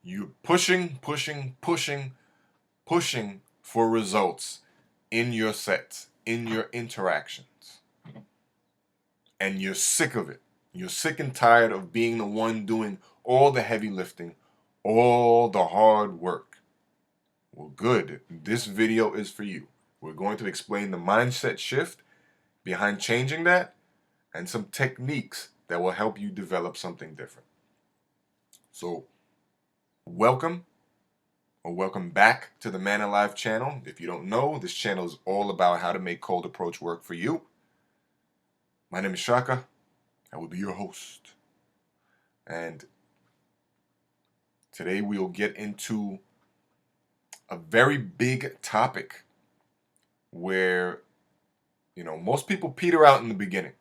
You're pushing, pushing for results in your sets, in your interactions. And you're sick of it. You're sick and tired of being the one doing all the heavy lifting, all the hard work. Well, good. This video is for you. We're going to explain the mindset shift behind changing that and some techniques that will help you develop something different. So, welcome back to the Man Alive channel. If you don't know, this channel is all about how to make cold approach work for you. My name is Shaka. I will be your host. And today we'll get into a very big topic where, most people peter out in the beginning.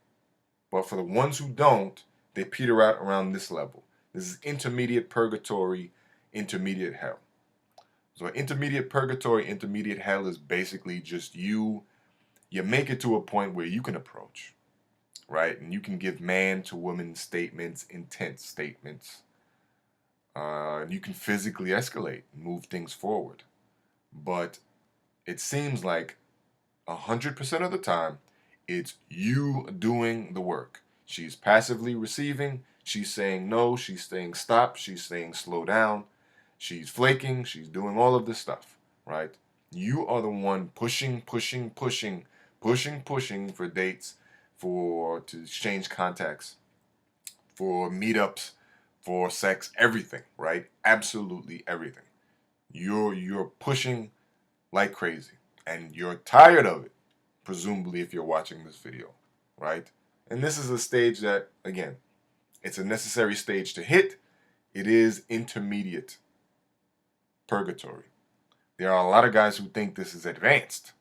But for the ones who don't, they peter out around this level. This is intermediate purgatory, intermediate hell. So intermediate purgatory, intermediate hell is basically just you make it to a point where you can approach, right? And you can give man to woman statements, intense statements. And you can physically escalate, move things forward. But it seems like 100% of the time, it's you doing the work. She's passively receiving. She's saying no. She's saying stop. She's saying slow down. She's flaking. She's doing all of this stuff, right? You are the one pushing for dates, to exchange contacts, for meetups, for sex, everything, right? Absolutely everything. You're pushing like crazy, and you're tired of it, presumably if you're watching this video, right? And this is a stage that, again, it's a necessary stage to hit. It is intermediate purgatory. There are a lot of guys who think this is advanced.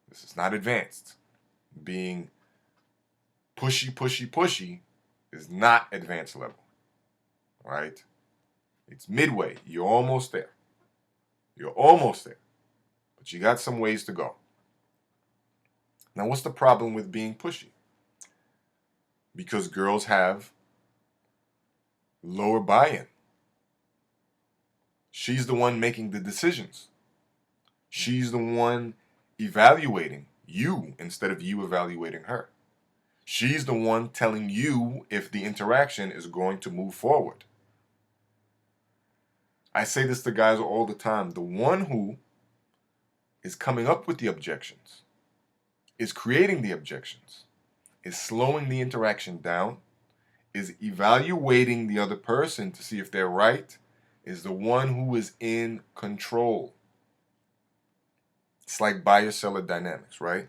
This is not advanced. Being pushy is not advanced level, right? It's midway. You're almost there. But you got some ways to go. Now, what's the problem with being pushy? Because girls have lower buy-in. She's the one making the decisions. She's the one evaluating you instead of you evaluating her. She's the one telling you if the interaction is going to move forward. I say this to guys all the time. The one who is coming up with the objections, is creating the objections, is slowing the interaction down, is evaluating the other person to see if they're right, is the one who is in control. It's like buyer-seller dynamics, right?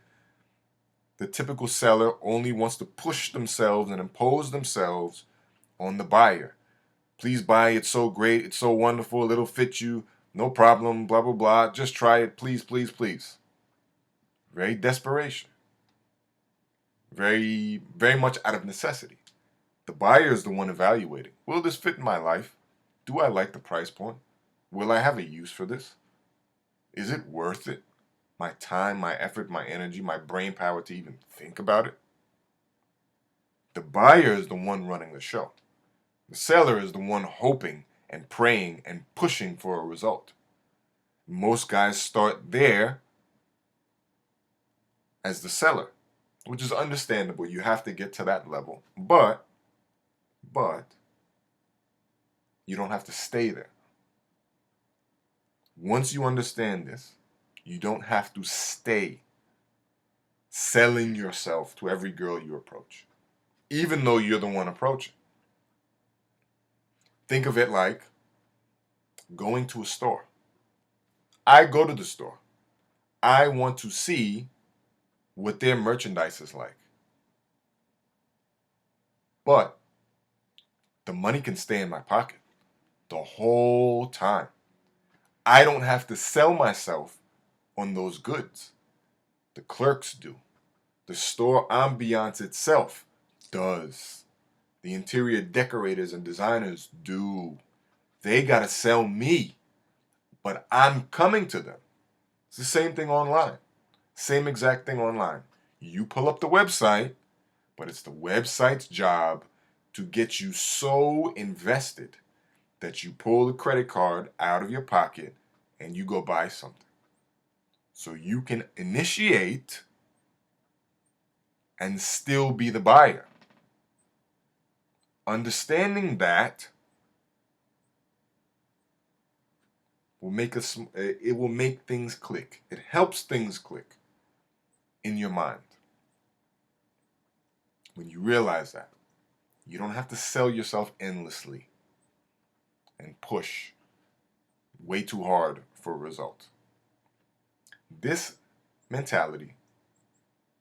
The typical seller only wants to push themselves and impose themselves on the buyer. Please buy, it's so great, it's so wonderful, it'll fit you, no problem, blah, blah, blah. Just try it, please, please, please. Very desperation. Very, very much out of necessity. The buyer is the one evaluating. Will this fit in my life? Do I like the price point? Will I have a use for this? Is it worth it? My time, my effort, my energy, my brain power to even think about it? The buyer is the one running the show. The seller is the one hoping and praying and pushing for a result. Most guys start there as the seller, which is understandable. You have to get to that level. But you don't have to stay there. Once you understand this, you don't have to stay selling yourself to every girl you approach, even though you're the one approaching. Think of it like going to a store. I go to the store. I want to see what their merchandise is like. But the money can stay in my pocket the whole time. I don't have to sell myself on those goods. The clerks do. The store ambiance itself does. The interior decorators and designers do. They gotta sell me, but I'm coming to them. It's the same thing online. Same exact thing online. You pull up the website, but it's the website's job to get you so invested that you pull the credit card out of your pocket and you go buy something. So you can initiate and still be the buyer. Understanding that will make it will make things click. It helps things click in your mind. When you realize that, you don't have to sell yourself endlessly and push way too hard for a result. This mentality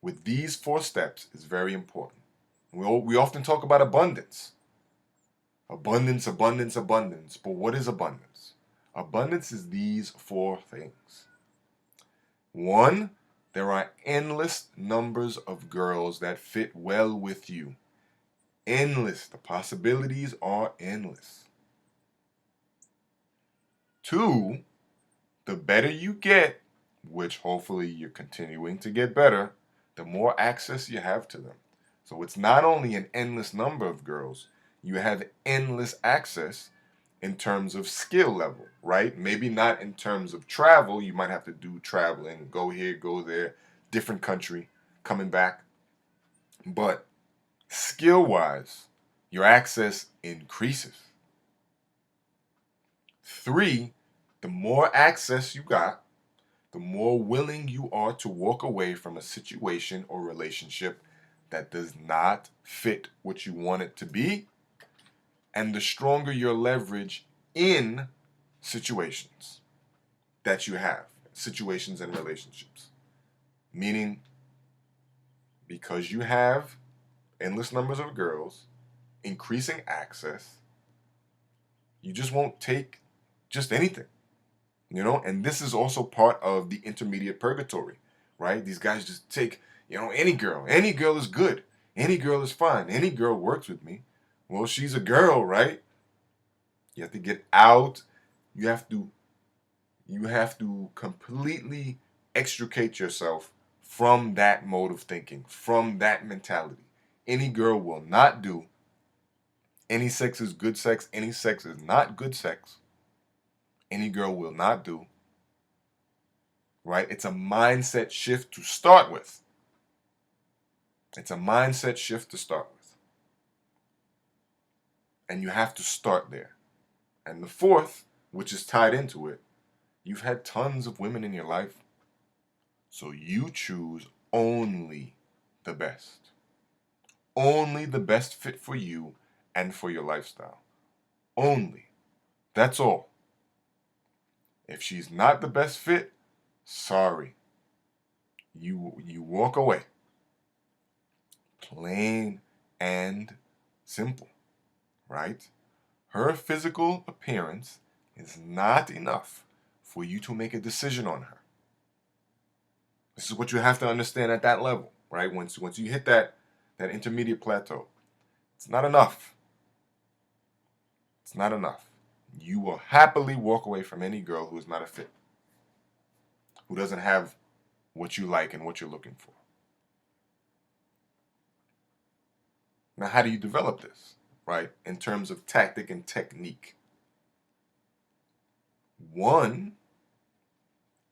with these 4 steps is very important. We often talk about abundance. Abundance, abundance, abundance. But what is abundance? Abundance is these 4 things. 1, there are endless numbers of girls that fit well with you. Endless. The possibilities are endless. 2, the better you get, which hopefully you're continuing to get better, the more access you have to them. So it's not only an endless number of girls, you have endless access in terms of skill level, right? Maybe not in terms of travel. You might have to do traveling, go here, go there, different country, coming back. But skill-wise, your access increases. 3, the more access you got, the more willing you are to walk away from a situation or relationship that does not fit what you want it to be, and the stronger your leverage in situations that you have, situations and relationships. Meaning, because you have endless numbers of girls, increasing access, you just won't take just anything. And this is also part of the intermediate purgatory, right? These guys just take, any girl. Any girl is good. Any girl is fine. Any girl works with me. Well, she's a girl, right? You have to get out. You have to completely extricate yourself from that mode of thinking, from that mentality. Any girl will not do. Any sex is good sex. Any sex is not good sex. Any girl will not do. Right? It's a mindset shift to start with. It's a mindset shift to start with. And you have to start there. And the 4th, which is tied into it, you've had tons of women in your life. So you choose only the best. Only the best fit for you and for your lifestyle. Only. That's all. If she's not the best fit, sorry. You walk away. Plain and simple, right? Her physical appearance is not enough for you to make a decision on her. This is what you have to understand at that level, right? Once you hit that intermediate plateau, it's not enough. It's not enough. You will happily walk away from any girl who is not a fit, who doesn't have what you like and what you're looking for. Now, how do you develop this, right? In terms of tactic and technique. 1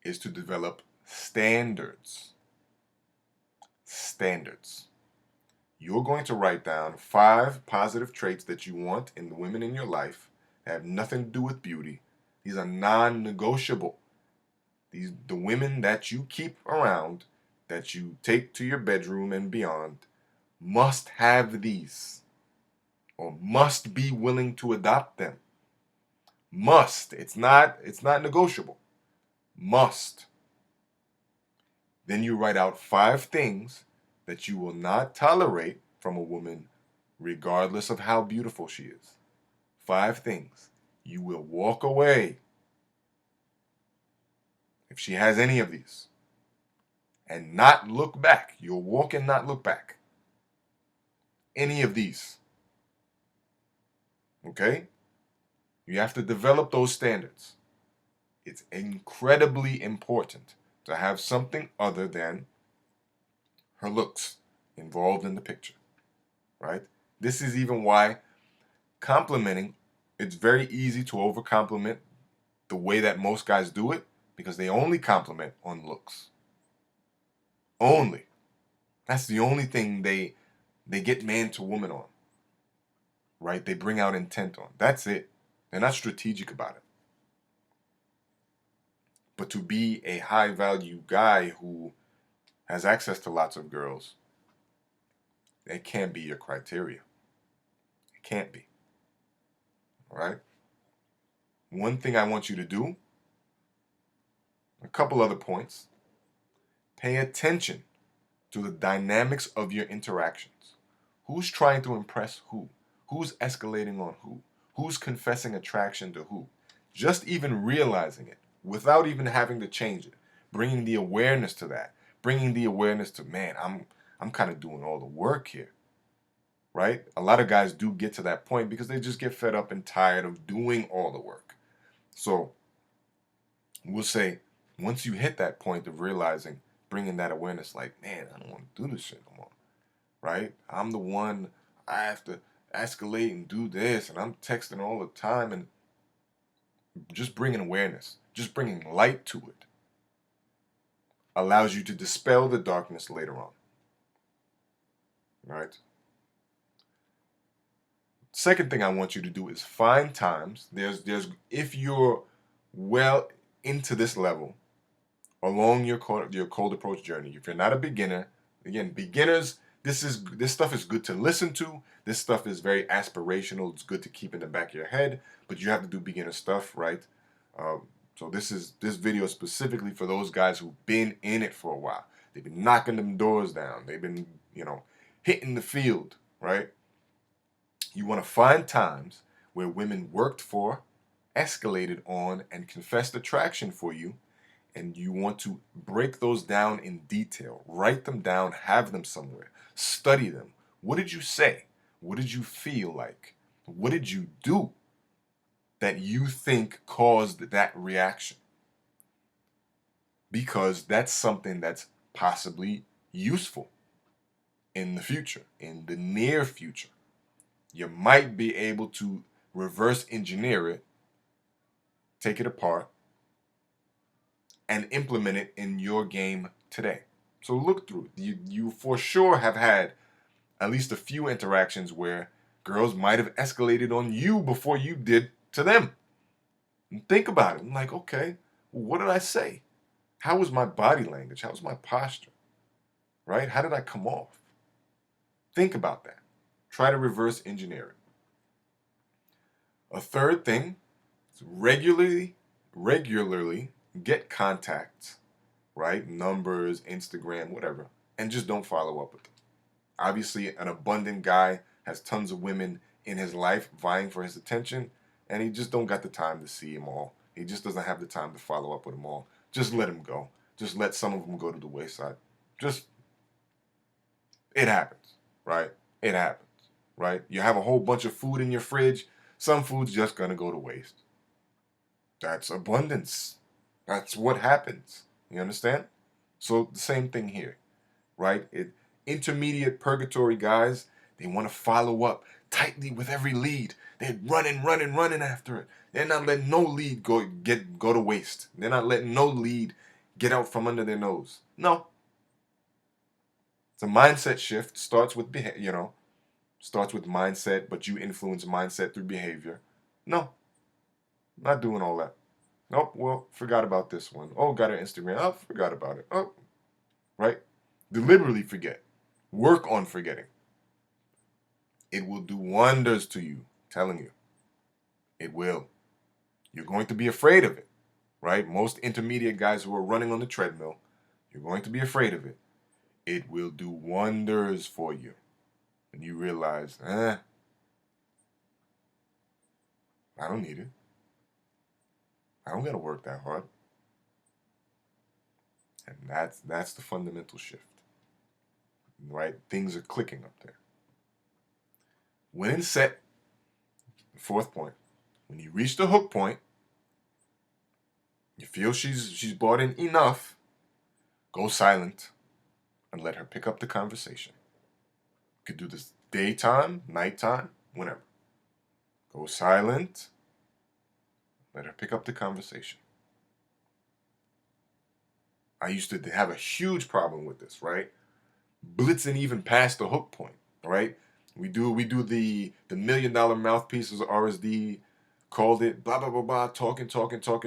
is to develop standards. Standards. You're going to write down 5 positive traits that you want in the women in your life that have nothing to do with beauty. These are non-negotiable. The women that you keep around, that you take to your bedroom and beyond, must have these, or must be willing to adopt them. Must. It's not negotiable. Must. Then you write out 5 things that you will not tolerate from a woman, regardless of how beautiful she is. 5 things. You will walk away if she has any of these, and not look back. You'll walk and not look back. Any of these. Okay? You have to develop those standards. It's incredibly important to have something other than her looks involved in the picture, right? This is even why complimenting it's very easy to overcompliment the way that most guys do it because they only compliment on looks. Only. That's the only thing they get man to woman on. Right? They bring out intent on. That's it. They're not strategic about it. But to be a high value guy who has access to lots of girls, that can't be your criteria. It can't be. All right? One thing I want you to do, a couple other points. Pay attention to the dynamics of your interactions. Who's trying to impress who? Who's escalating on who? Who's confessing attraction to who? Just even realizing it without even having to change it. Bringing the awareness to that. Bringing the awareness to, man, I'm kind of doing all the work here. Right? A lot of guys do get to that point because they just get fed up and tired of doing all the work. So we'll say once you hit that point of realizing, bringing that awareness, like, man, I don't want to do this shit no more. Right? I'm the one, I have to escalate and do this, and I'm texting all the time, and just bringing awareness, just bringing light to it allows you to dispel the darkness later on. Right? Second thing I want you to do is find times. There's if you're well into this level along your cold approach journey. If you're not a beginner, again, beginners, this stuff is good to listen to. This stuff is very aspirational. It's good to keep in the back of your head, but you have to do beginner stuff, right? So this video is specifically for those guys who've been in it for a while. They've been knocking them doors down. They've been, hitting the field, right? You want to find times where women worked for, escalated on, and confessed attraction for you, and you want to break those down in detail. Write them down, have them somewhere. Study them. What did you say? What did you feel like? What did you do that you think caused that reaction? Because that's something that's possibly useful in the future, in the near future. You might be able to reverse engineer it, take it apart, and implement it in your game today. So look through it. You for sure have had at least a few interactions where girls might have escalated on you before you did to them. And think about it. I'm like, okay, well, what did I say? How was my body language? How was my posture? Right? How did I come off? Think about that. Try to reverse engineer it. A third thing is regularly get contacts, right? Numbers, Instagram, whatever, and just don't follow up with them. Obviously, an abundant guy has tons of women in his life vying for his attention, and he just don't got the time to see them all. He just doesn't have the time to follow up with them all. Just let them go. Just let some of them go to the wayside. It happens, right? It happens, right? You have a whole bunch of food in your fridge. Some food's just going to go to waste. That's abundance. That's what happens. You understand? So the same thing here, right? Intermediate purgatory guys, they want to follow up tightly with every lead. They're running after it. They're not letting no lead go to waste. They're not letting no lead get out from under their nose. No. It's a mindset shift. Starts with starts with mindset, but you influence mindset through behavior. No. Not doing all that. Nope, well, forgot about this one. Oh, got an Instagram. Oh, forgot about it. Oh, right? Deliberately forget. Work on forgetting. It will do wonders to you, telling you. It will. You're going to be afraid of it, right? Most intermediate guys who are running on the treadmill, you're going to be afraid of it. It will do wonders for you. And you realize, I don't need it. I don't got to work that hard. And that's the fundamental shift, right? Things are clicking up there. When in set, the fourth point, when you reach the hook point, you feel she's bought in enough, go silent and let her pick up the conversation. You could do this daytime, nighttime, whenever. Go silent. Let her pick up the conversation. I used to have a huge problem with this, right? Blitzing even past the hook point, right? We do the $1 million mouthpiece, as RSD called it, blah blah blah blah, talking,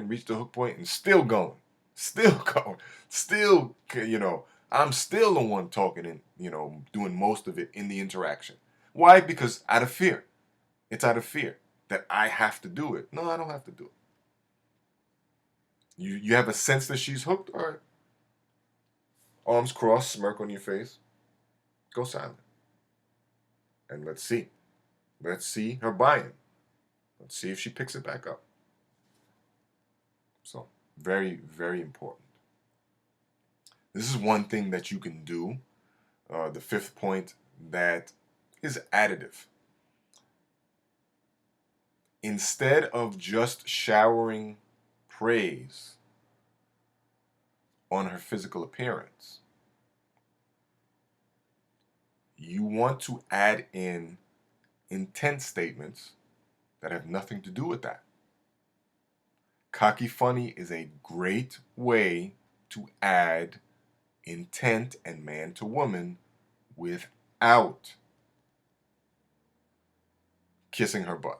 reach the hook point and still going, still going, still I'm still the one talking and doing most of it in the interaction. Why? Because out of fear. It's out of fear that I have to do it. No, I don't have to do it. You have a sense that she's hooked. All right, arms crossed, smirk on your face, go silent, and let's see. Let's see her buy-in. Let's see if she picks it back up. So, very, very important. This is one thing that you can do. The fifth point that is additive. Instead of just showering praise on her physical appearance, you want to add in intent statements that have nothing to do with that. Cocky funny is a great way to add intent and man to woman without kissing her butt.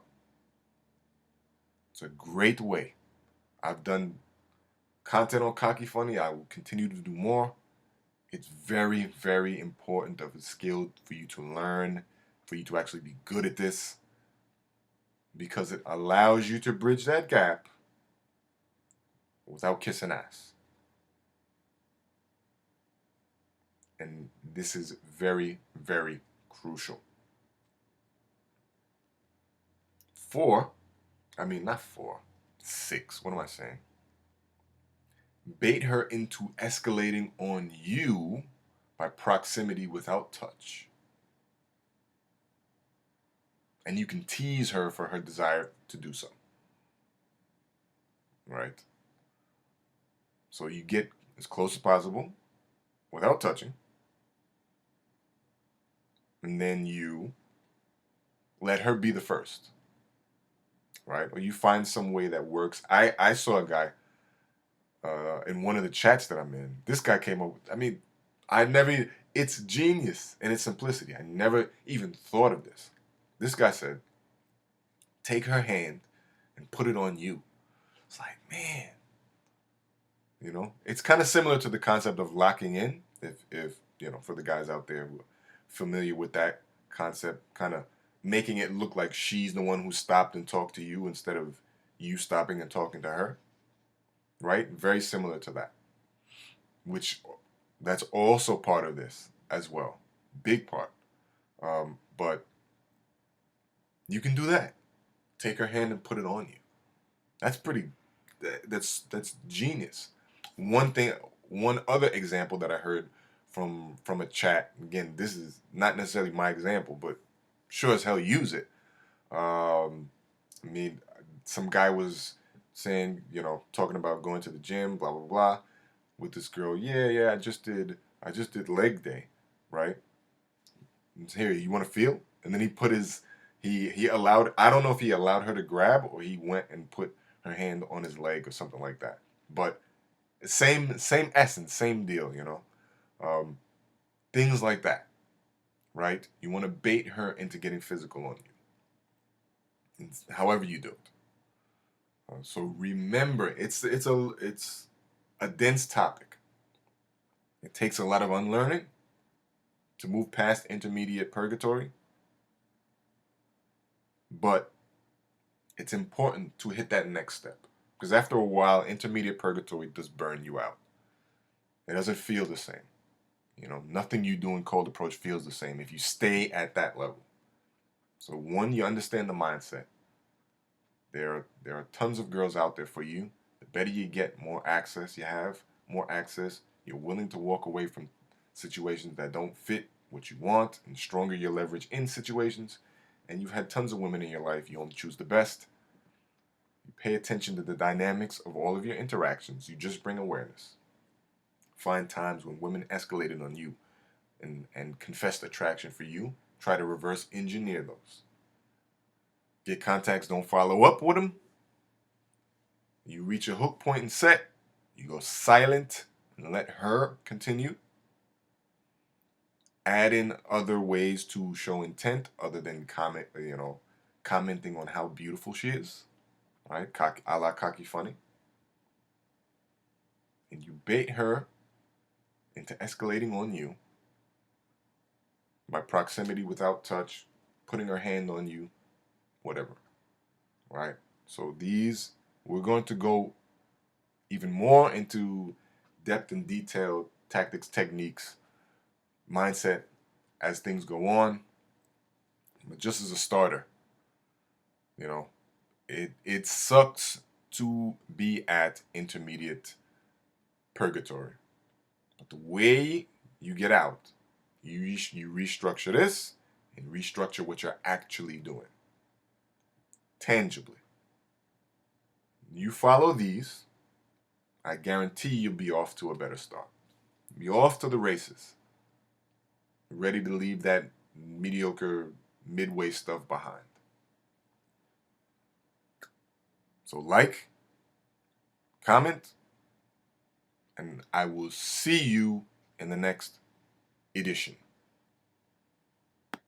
It's a great way. I've done content on cocky funny. I will continue to do more. It's very, very important of a skill for you to learn, for you to actually be good at this, because it allows you to bridge that gap without kissing ass. And this is very, very crucial. Not four, six. What am I saying? Bait her into escalating on you by proximity without touch. And you can tease her for her desire to do so. Right? So you get as close as possible without touching. And then you let her be the first. Right? Or you find some way that works. I saw a guy in one of the chats that I'm in. This guy came up with, it's genius in its simplicity. I never even thought of this. This guy said, take her hand and put it on you. It's like, man, it's kind of similar to the concept of locking in. If for the guys out there who are familiar with that concept, kind of making it look like she's the one who stopped and talked to you instead of you stopping and talking to her. Right? Very similar to that. Which that's also part of this as well. Big part. But you can do that. Take her hand and put it on you. That's genius. One other example that I heard from a chat. Again, this is not necessarily my example, but sure as hell use it. Some guy was saying, talking about going to the gym, blah blah blah, with this girl. Yeah, I just did leg day, right? Here, you want to feel? And then he put he allowed, I don't know if he allowed her to grab or he went and put her hand on his leg or something like that. But same essence, same deal, things like that, right? You want to bait her into getting physical on you, however you do it. So remember, it's a dense topic. It takes a lot of unlearning to move past intermediate purgatory, but it's important to hit that next step, because after a while, intermediate purgatory does burn you out. It doesn't feel the same. Nothing you do in cold approach feels the same if you stay at that level. So one, you understand the mindset. There are tons of girls out there for you. The better you get, more access you have, more access. You're willing to walk away from situations that don't fit what you want, and stronger your leverage in situations. And you've had tons of women in your life. You only choose the best. You pay attention to the dynamics of all of your interactions. You just bring awareness. Find times when women escalated on you and confessed attraction for you. Try to reverse engineer those. Get contacts, don't follow up with them. You reach a hook point and set. You go silent and let her continue. Add in other ways to show intent other than commenting on how beautiful she is, right? A la cocky funny. And you bait her into escalating on you by proximity without touch, putting her hand on you, whatever, right? So we're going to go even more into depth and detail, tactics, techniques, mindset as things go on. But just as a starter, you know, it sucks to be at intermediate purgatory. But the way you get out, you restructure this and restructure what you're actually doing tangibly. You follow these, I guarantee you'll be off to a better start. Be off to the races, ready to leave that mediocre midway stuff behind. So like, comment, and I will see you in the next edition.